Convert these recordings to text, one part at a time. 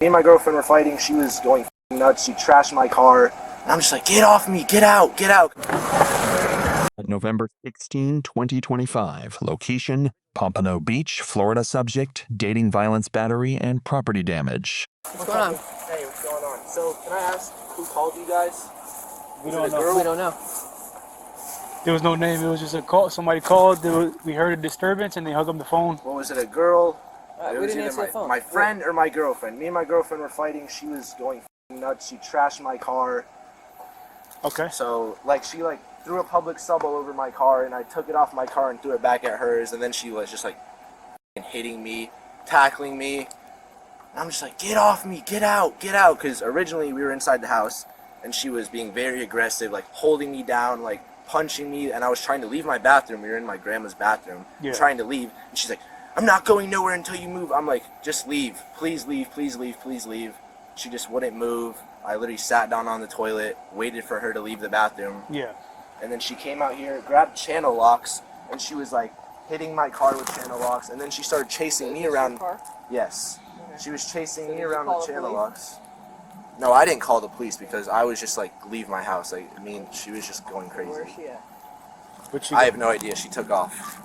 Me and my girlfriend were fighting. She was going nuts. She trashed my car. And I'm just like, get off me, get out, get out. November 16, 2025. Location, Pompano Beach, Florida. Subject, dating violence battery and property damage. What's going on? Hey, what's going on? So, can I ask who called you guys? We don't know. There was no name. It was just a call. Somebody called. We heard a disturbance, and they hung up the phone. What was it, a girl? We didn't answer the phone. My friend or my girlfriend. Me and my girlfriend were fighting. She was going nuts. She trashed my car. Okay. So, she threw a public sub all over my car, and I took it off my car and threw it back at hers, and then she was just hitting me, tackling me. And I'm just like, get off me, get out, because originally we were inside the house, and she was being very aggressive, holding me down, punching me, and I was trying to leave my bathroom. We were in my grandma's bathroom, trying to leave, and she's like, I'm not going nowhere until you move. I'm like, just leave, please leave, please leave, please leave. She just wouldn't move. I literally sat down on the toilet, waited for her to leave the bathroom. Yeah. And then she came out here, grabbed channel locks, and she was hitting my car with channel locks, and then she started chasing me around. Car? Yes. Okay. She was chasing me did you around call with the channel police? locks. No, I didn't call the police because I was just leave my house. She was just going crazy. Where is she at? I have no idea. She took off.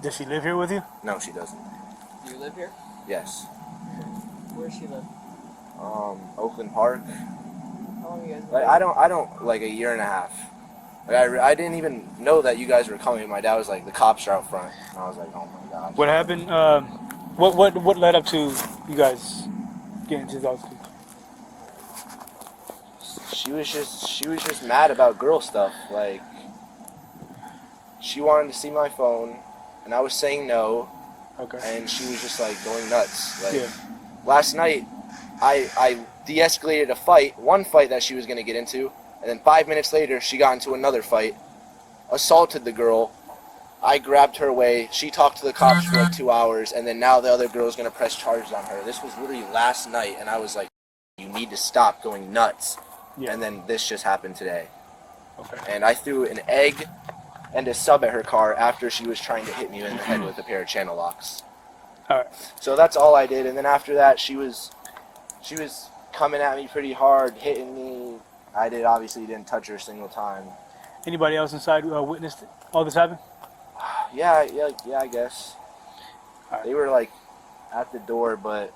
Does she live here with you? No, she doesn't. Do you live here? Yes. Where does she live? Oakland Park. How long you guys been I don't a year and a half. I didn't even know that you guys were coming. My dad was like, the cops are out front. And I was like, oh my God. What happened? What led up to you guys getting to those? She was just mad about girl stuff. She wanted to see my phone, and I was saying no. Okay. And she was just going nuts. Yeah. Last night, I de-escalated a fight, one fight that she was gonna get into, and then 5 minutes later, she got into another fight, assaulted the girl. I grabbed her away. She talked to the cops for 2 hours, and then now the other girl's gonna press charges on her. This was literally last night, and I was like, you need to stop going nuts. Yeah. And then this just happened today. Okay. And I threw an egg and a sub at her car after she was trying to hit me in the head with a pair of channel locks. All right. So that's all I did, and then after that, she was coming at me pretty hard, hitting me. I obviously didn't touch her a single time. Anybody else inside witnessed all this happen? Yeah, I guess. All right. They were at the door, but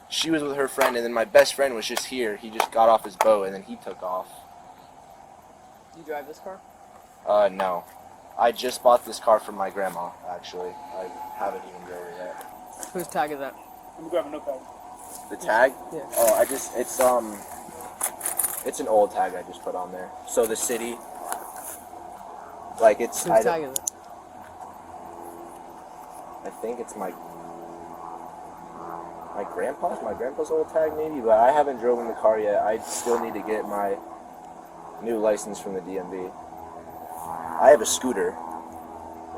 she was with her friend, and then my best friend was just here. He just got off his boat, and then he took off. You drive this car? No. I just bought this car from my grandma, actually. I haven't even drove it yet. Whose tag is that? I'm grabbing a notepad. The tag? Yeah. Oh, it's an old tag I just put on there. So the city, it's. Whose tag is it? I think it's my grandpa's old tag maybe, but I haven't driven the car yet. I still need to get my new license from the DMV. I have a scooter.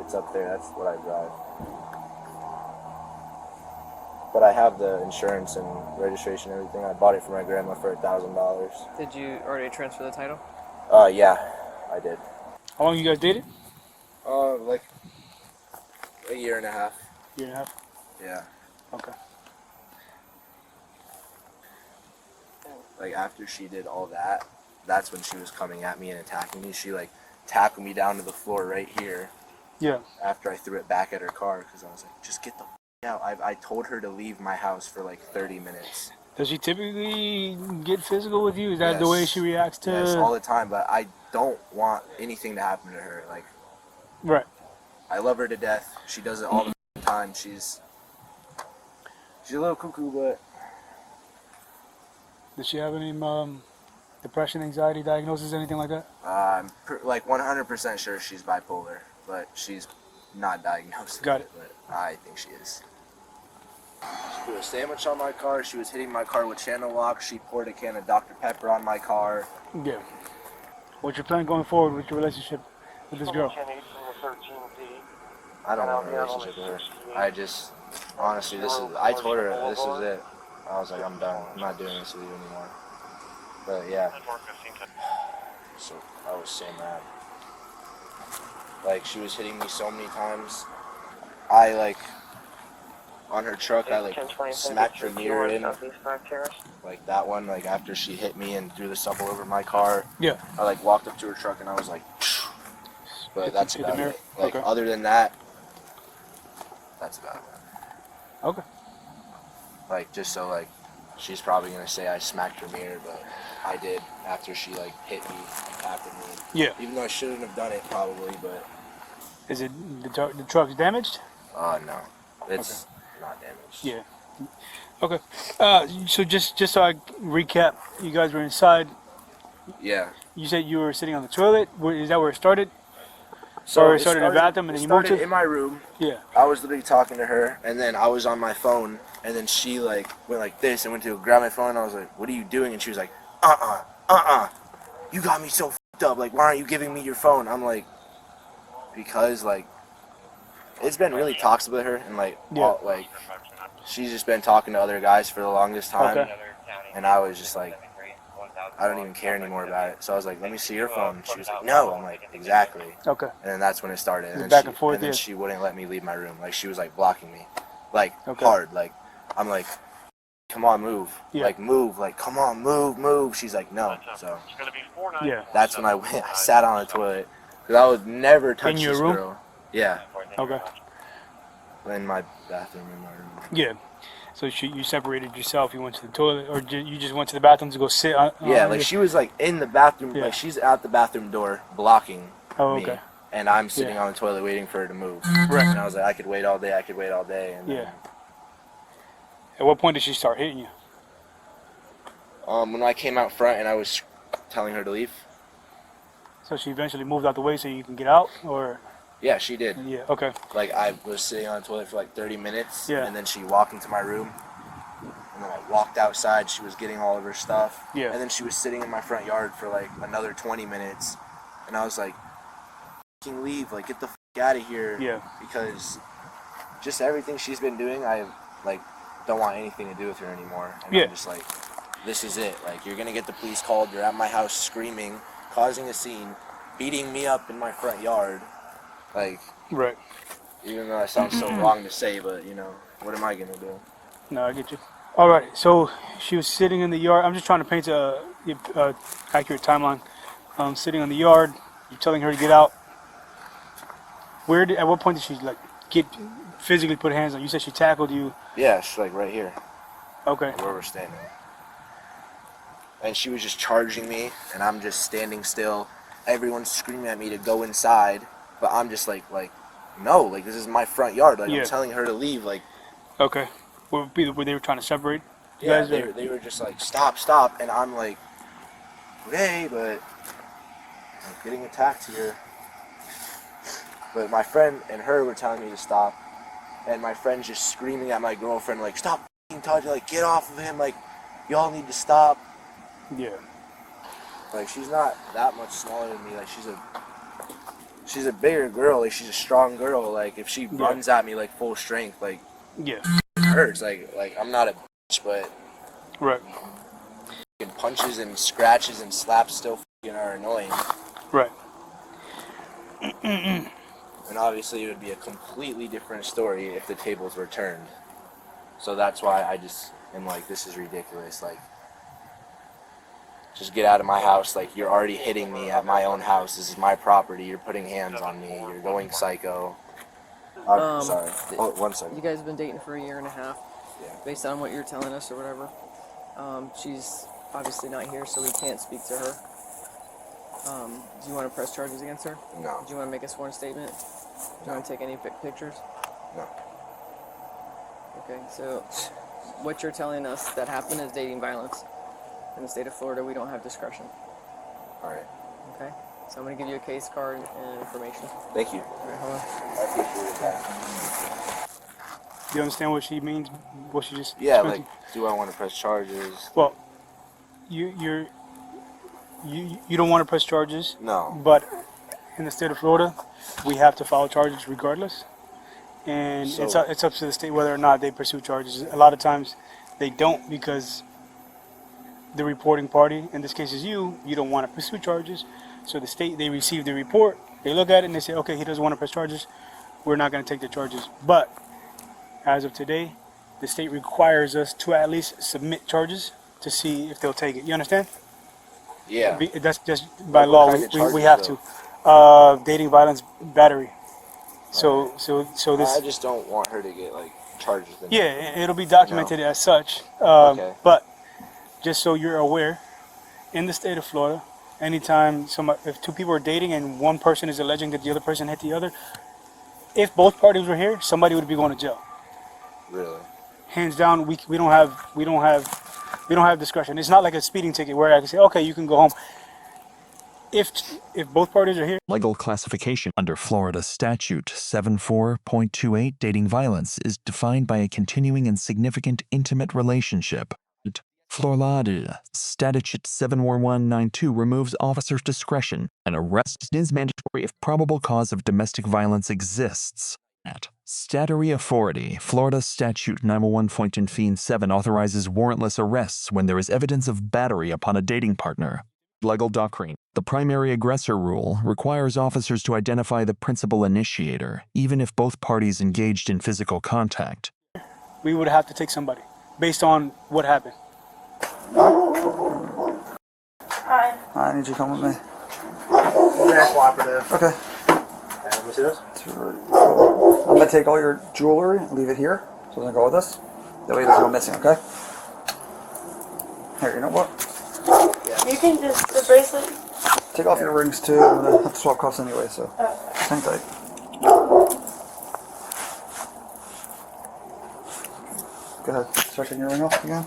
It's up there. That's what I drive. But I have the insurance and registration and everything. I bought it for my grandma for $1,000. Did you already transfer the title? Yeah, I did. How long you guys dated? A year and a half. Year and a half. Yeah. Okay. After she did all that, that's when she was coming at me and attacking me. She tackled me down to the floor right here. Yeah. After I threw it back at her car, because I was like, just get the out. I told her to leave my house for 30 minutes. Does she typically get physical with you? Is that the way she reacts to? Yes, all the time, but I don't want anything to happen to her. Right. I love her to death. She does it all the time. She's a little cuckoo, but... Does she have any depression, anxiety diagnosis, anything like that? I'm 100% sure she's bipolar, but she's not diagnosed. Got it. But I think she is. She threw a sandwich on my car. She was hitting my car with channel locks. She poured a can of Dr. Pepper on my car. Yeah. What's your plan going forward with your relationship with this girl? I don't want a relationship with her. I just, honestly, I told her this is it. I was like, I'm done. I'm not doing this with you anymore. But yeah. So I was so mad. She was hitting me so many times. on her truck, I like smacked her mirror in, like that one, like after she hit me and threw the sub over my car. Yeah. I like walked up to her truck and I was like, but that's Hit the about mirror? it. Like Okay. other than that, that's about it. Okay. Like just so like she's probably gonna say I smacked her mirror, but I did after she like hit me, tapped me. Yeah. Even though I shouldn't have done it probably, but. Is it the truck's damaged? No, it's not damaged. Yeah. Okay. So just so I recap, you guys were inside. Yeah. You said you were sitting on the toilet. Is that where it started? So Or it started in the bathroom and then you moved to? in my room. Yeah. I was literally talking to her, and then I was on my phone, and then she like went like this and went to grab my phone. And I was like, "What are you doing?" And she was like, you got me so f***ed up. Like, why aren't you giving me your phone?" I'm like, because like it's been really toxic with her, and like like she's just been talking to other guys for the longest time, Okay. and I was just like, I don't even care anymore about it. So I was like, let me see your phone. She was like, no. I'm like, exactly. Okay. And then that's when it started. And then Back and forth, and then yeah. she wouldn't let me leave my room. Like she was like blocking me, like Okay. hard. Like I'm like, come on, move. Yeah. Like move. Like come on, move. She's like, no. So Yeah. that's when I went. I sat on the toilet because I would never touch In your this room? girl. Yeah. Okay. In my bathroom, in my room. Yeah. So you separated yourself. You went to the toilet, or you just went to the bathroom to go sit on? Yeah, like she was like in the bathroom. Yeah. Like she's at the bathroom door blocking Oh, me. okay. And I'm sitting Yeah. on the toilet waiting for her to move. Right. And I was like, I could wait all day. And Yeah. At what point did she start hitting you? when I came out front and I was telling her to leave. So she eventually moved out the way so you can get out, or? Yeah, she did. Yeah. Okay. Like I was sitting on the toilet for like 30 minutes. Yeah. And then she walked into my room. And then I walked outside. She was getting all of her stuff. Yeah. And then she was sitting in my front yard for like another 20 minutes. And I was like, "Fucking leave! Like get the out of here!" Yeah. Because just everything she's been doing, I like don't want anything to do with her anymore. And Yeah. I'm just like, this is it. Like you're gonna get the police called. You're at my house screaming, causing a scene, beating me up in my front yard. Like, Right. even though that sounds so wrong to say, but you know, what am I gonna do? No, I get you. All right. So she was sitting in the yard. I'm just trying to paint a accurate timeline. Sitting in the yard. You're telling her to get out. At what point did she like physically put hands on you? You said she tackled you. Yeah, she's like right here, Okay. where we're standing. And she was just charging me, and I'm just standing still. Everyone's screaming at me to go inside, but I'm just like no, like this is my front yard. Like Yeah. I'm telling her to leave. Like Okay. Were they were trying to separate you yeah, guys? they were just like stop, and I'm like, okay, but I'm getting attacked here. But my friend and her were telling me to stop, and my friend's just screaming at my girlfriend like, stop f***ing touching, like get off of him, like y'all need to stop. Yeah. Like she's not that much smaller than me. Like she's a bigger girl. Like she's a strong girl. Like if she runs at me like full strength, like Yeah. it hurts. Like I'm not a bitch, but Right. punches and scratches and slaps still f***ing are annoying. Right. And obviously it would be a completely different story if the tables were turned. So that's why I just am like, this is ridiculous. Like, just get out of my house. Like, you're already hitting me at my own house. This is my property. You're putting hands on me. You're going psycho. Sorry. Oh, 1 second. You guys have been dating for 1.5 years. Yeah. Based on what you're telling us or whatever. She's obviously not here, so we can't speak to her. Do you want to press charges against her? No. Do you want to make a sworn statement? Do you want to take any pictures? No. Okay, so what you're telling us that happened is dating violence. In the state of Florida, we don't have discretion. All right. Okay? So I'm going to give you a case card and information. Thank you. All right, hold on. I appreciate that. Do you understand what she means? What she just Yeah, explained like, do I want to press charges? Well, you don't want to press charges, No. but in the state of Florida, we have to file charges regardless, and So- it's up to the state whether or not they pursue charges. A lot of times, they don't because the reporting party, in this case is you don't want to pursue charges. So the state, they receive the report, they look at it and they say, okay, he doesn't want to press charges, we're not going to take the charges. But as of today, the state requires us to at least submit charges to see if they'll take it. You understand? Yeah. That's just by Like, law. what kind of We charges, have to. Dating violence battery. So I this. just don't want her to get like charges. Yeah, it'll be documented as such. Okay. But just so you're aware, in the state of Florida, anytime if two people are dating and one person is alleging that the other person hit the other, if both parties were here, somebody would be going to jail. Really? Hands down, we don't have discretion. It's not like a speeding ticket where I can say, okay, you can go home. If both parties are here. Legal classification under Florida Statute 74.28, dating violence is defined by a continuing and significant intimate relationship. Florida Statute 71192 removes officers' discretion. An arrest is mandatory if probable cause of domestic violence exists. At Statutory Authority, Florida Statute 911.7 authorizes warrantless arrests when there is evidence of battery upon a dating partner. Legal doctrine. The primary aggressor rule requires officers to identify the principal initiator, even if both parties engaged in physical contact. We would have to take somebody based on what happened. Hi. I need you to come with me. Very cooperative. Okay. Let me see this. I'm gonna take all your jewelry and leave it here. So I'm gonna go with us. That way it doesn't go missing, okay? Here, you know what? You can just, the bracelet. Take off your rings too. I'm gonna have to swap cuffs anyway, so hang tight. Go ahead. Start taking your ring off again.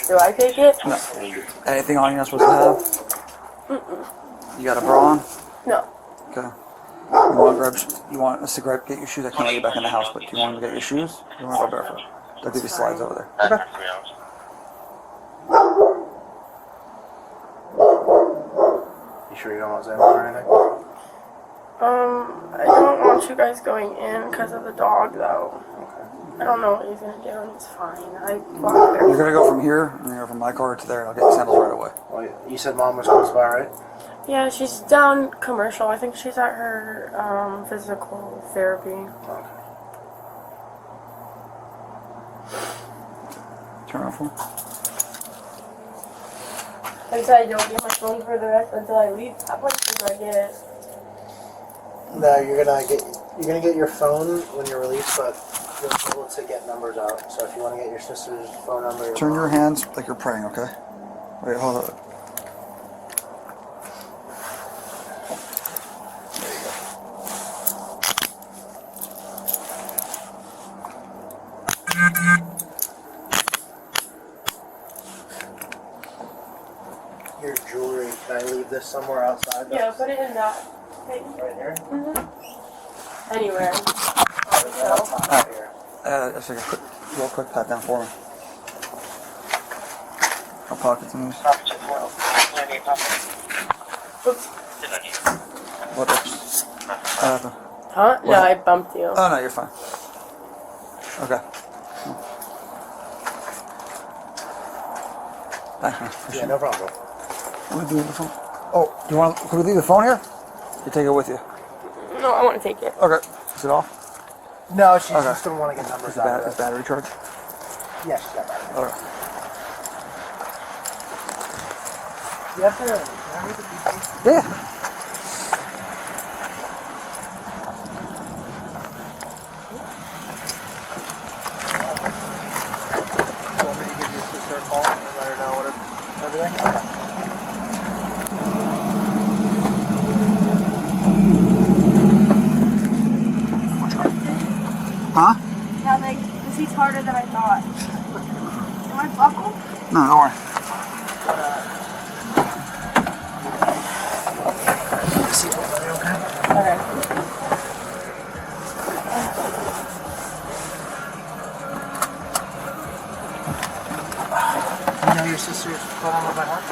Do I take it? No. Anything on you're not supposed to have? You got a bra on? No. Okay. You want us to get your shoes? I can't let you back in the house, but do you want to get your shoes? You want to go barefoot? They'll give you slides over there. Okay. You sure you don't want Xanax or anything? I don't want you guys going in because of the dog, though. I don't know what he's gonna do, and it's fine. You're gonna go from here, and you're gonna go from my car to there, and I'll get you sandals right away. Well, you said Mom was close by, right? Yeah, she's down commercial. I think she's at her physical therapy. Okay. Turn around for me. Like I said, I don't get my phone for the rest until I leave. How much do I get? No, you're gonna get your phone when you're released, but you'll be able to get numbers out. So if you want to get your sister's phone number, Turn your hands like you're praying, okay? Wait, hold on. your jewelry. Can I leave this somewhere outside? Yeah, put it in that thing. Right here. Anywhere. Right here. Just like a real quick pat down for me. No pockets in these. What? Huh? No, I bumped you. Oh no, you're fine. Okay. Thanks, man. Yeah, no problem. What are we doing with the phone? Oh, do you want? Can we leave the phone here? You take it with you. No, I want to take it. Okay. Is it off? No, she Okay. just didn't want to get numbers Is out of is it. battery charged? Yeah, she's got that. Okay. You have to. Can I read the details? Yeah. You want me to give your sister a call and let her know everything? Okay. Huh? Yeah, like, this is harder than I thought. Am I buckled? No, don't worry. Okay. You know your sister's phone number by heart?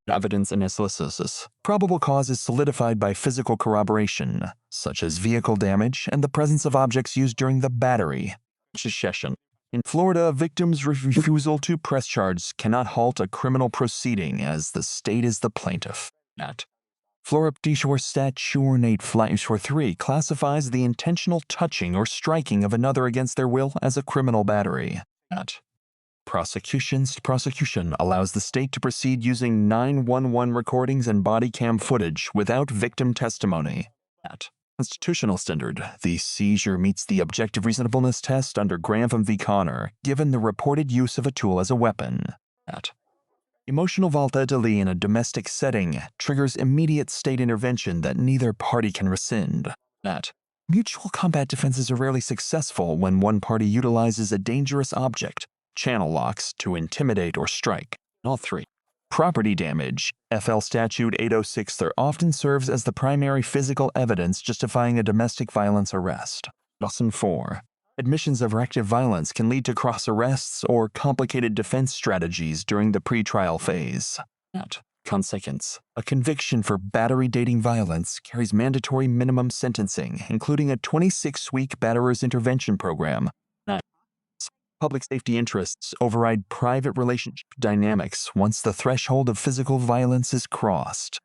Evidence analysis. Probable cause is solidified by physical corroboration, such as vehicle damage and the presence of objects used during the battery session. In Florida, a victim's refusal to press charges cannot halt a criminal proceeding as the state is the plaintiff. At Florida Statute 3 classifies the intentional touching or striking of another against their will as a criminal battery. At Prosecution allows the state to proceed using 911 recordings and body cam footage without victim testimony. At Constitutional standard, the seizure meets the objective reasonableness test under Grantham v. Connor, given the reported use of a tool as a weapon. At Emotional volatility in a domestic setting triggers immediate state intervention that neither party can rescind. At Mutual combat defenses are rarely successful when one party utilizes a dangerous object, channel locks, to intimidate or strike. All three. Property damage, FL Statute 806, often serves as the primary physical evidence justifying a domestic violence arrest. Lesson 4. Admissions of active violence can lead to cross arrests or complicated defense strategies during the pretrial phase. At Consequence. A conviction for battery dating violence carries mandatory minimum sentencing, including a 26-week batterer's intervention program. Public safety interests override private relationship dynamics once the threshold of physical violence is crossed.